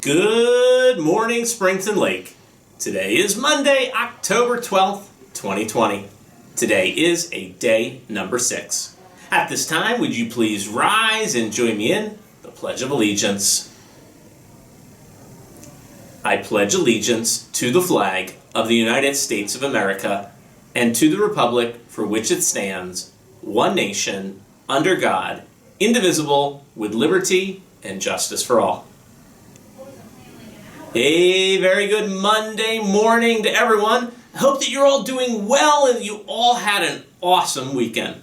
Good morning, Springton Lake. Today is Monday, October 12th, 2020. Today is a day number 6. At this time, would you please rise and join me in the Pledge of Allegiance? I pledge allegiance to the flag of the United States of America and to the republic for which it stands, one nation, under God, indivisible, with liberty and justice for all. A very good Monday morning to everyone. I hope that you're all doing well and you all had an awesome weekend.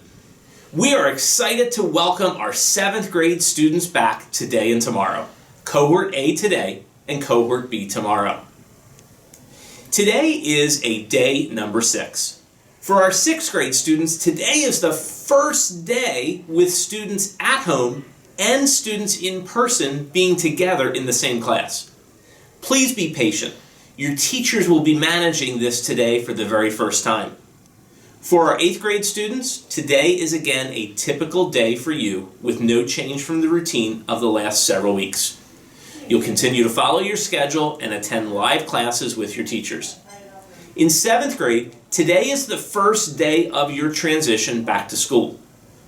We are excited to welcome our 7th grade students back today and tomorrow. Cohort A today and Cohort B tomorrow. Today is a day number 6. For our 6th grade students, today is the first day with students at home and students in person being together in the same class. Please be patient. Your teachers will be managing this today for the very first time. For our 8th grade students, today is again a typical day for you with no change from the routine of the last several weeks. You'll continue to follow your schedule and attend live classes with your teachers. In 7th grade, today is the first day of your transition back to school.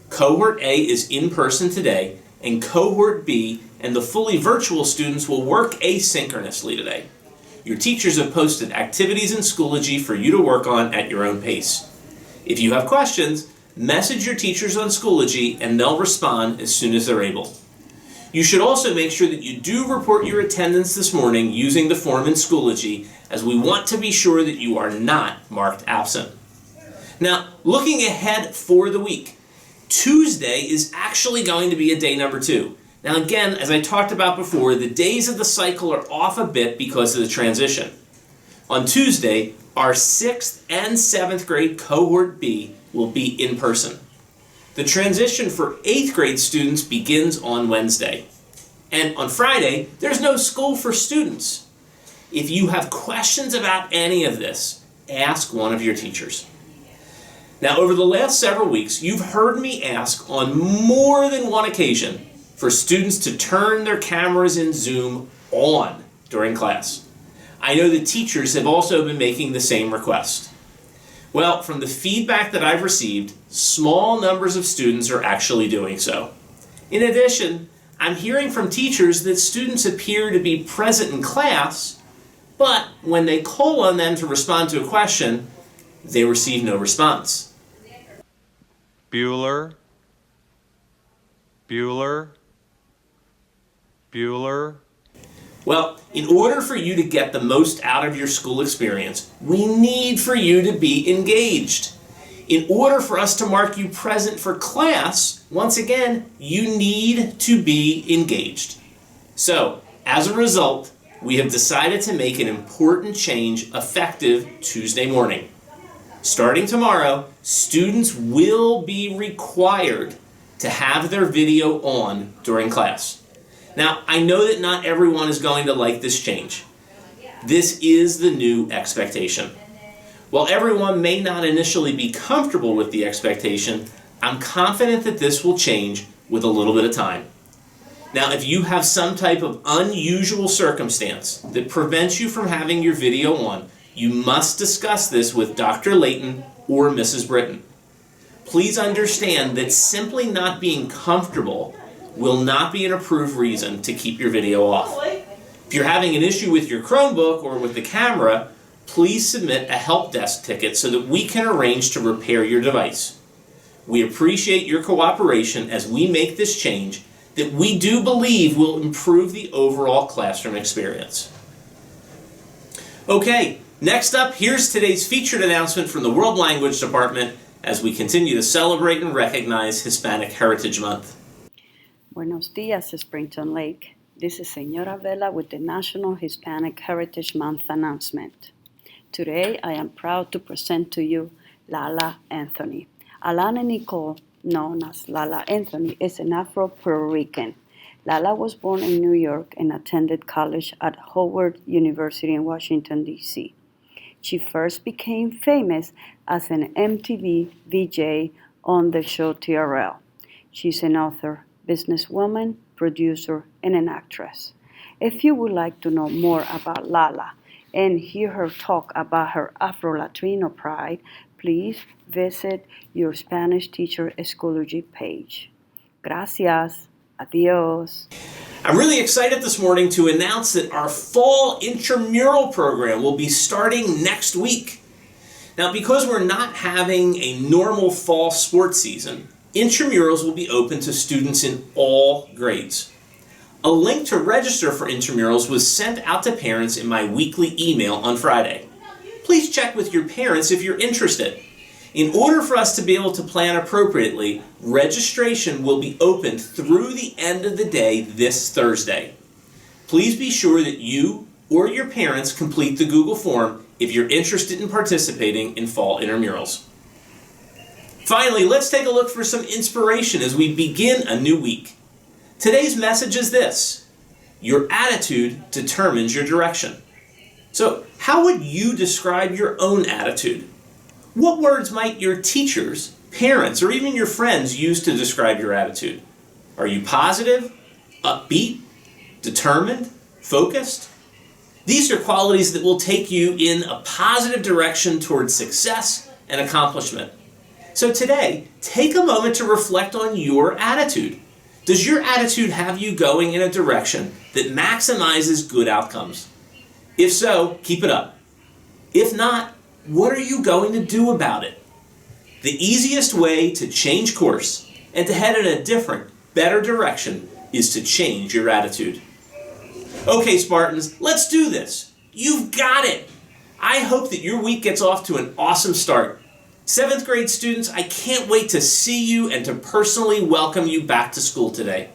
Cohort A is in person today, and Cohort B and the fully virtual students will work asynchronously today. Your teachers have posted activities in Schoology for you to work on at your own pace. If you have questions, message your teachers on Schoology and they'll respond as soon as they're able. You should also make sure that you do report your attendance this morning using the form in Schoology, as we want to be sure that you are not marked absent. Now, looking ahead for the week, Tuesday is actually going to be a day number 2. Now again, as I talked about before, the days of the cycle are off a bit because of the transition. On Tuesday, our 6th and 7th grade Cohort B will be in person. The transition for 8th grade students begins on Wednesday. And on Friday, there's no school for students. If you have questions about any of this, ask one of your teachers. Now, over the last several weeks, you've heard me ask on more than one occasion for students to turn their cameras in Zoom on during class. I know the teachers have also been making the same request. Well, from the feedback that I've received, small numbers of students are actually doing so. In addition, I'm hearing from teachers that students appear to be present in class, but when they call on them to respond to a question, they receive no response. Bueller, Bueller, Bueller. Well, in order for you to get the most out of your school experience, we need for you to be engaged. In order for us to mark you present for class, once again, you need to be engaged. So, as a result, we have decided to make an important change effective Tuesday morning. Starting tomorrow, students will be required to have their video on during class. Now, I know that not everyone is going to like this change. This is the new expectation. While everyone may not initially be comfortable with the expectation, I'm confident that this will change with a little bit of time. Now, if you have some type of unusual circumstance that prevents you from having your video on, you must discuss this with Dr. Layton or Mrs. Britton. Please understand that simply not being comfortable will not be an approved reason to keep your video off. If you're having an issue with your Chromebook or with the camera, please submit a help desk ticket so that we can arrange to repair your device. We appreciate your cooperation as we make this change that we do believe will improve the overall classroom experience. Okay, next up, here's today's featured announcement from the World Language Department as we continue to celebrate and recognize Hispanic Heritage Month. Buenos dias, Springton Lake. This is Senora Vela with the National Hispanic Heritage Month announcement. Today, I am proud to present to you Lala Anthony. Alana Nicole, known as Lala Anthony, is an Afro-Puerto Rican. Lala was born in New York and attended college at Howard University in Washington, D.C. She first became famous as an MTV VJ on the show TRL. She's an author, businesswoman, producer, and an actress. If you would like to know more about Lala and hear her talk about her Afro-Latino pride, please visit your Spanish Teacher Schoology page. Gracias. Adios. I'm really excited this morning to announce that our fall intramural program will be starting next week. Now, because we're not having a normal fall sports season, intramurals will be open to students in all grades. A link to register for intramurals was sent out to parents in my weekly email on Friday. Please check with your parents if you're interested. In order for us to be able to plan appropriately, registration will be open through the end of the day this Thursday. Please be sure that you or your parents complete the Google form if you're interested in participating in fall intramurals. Finally, let's take a look for some inspiration as we begin a new week. Today's message is this: your attitude determines your direction. So, how would you describe your own attitude? What words might your teachers, parents, or even your friends use to describe your attitude? Are you positive, upbeat, determined, focused? These are qualities that will take you in a positive direction towards success and accomplishment. So today, take a moment to reflect on your attitude. Does your attitude have you going in a direction that maximizes good outcomes? If so, keep it up. If not, what are you going to do about it? The easiest way to change course and to head in a different, better direction is to change your attitude. Okay, Spartans, let's do this. You've got it. I hope that your week gets off to an awesome start. 7th grade students, I can't wait to see you and to personally welcome you back to school today.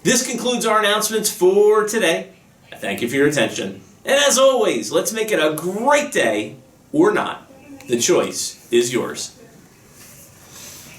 This concludes our announcements for today. I thank you for your attention. And as always, let's make it a great day or not. The choice is yours.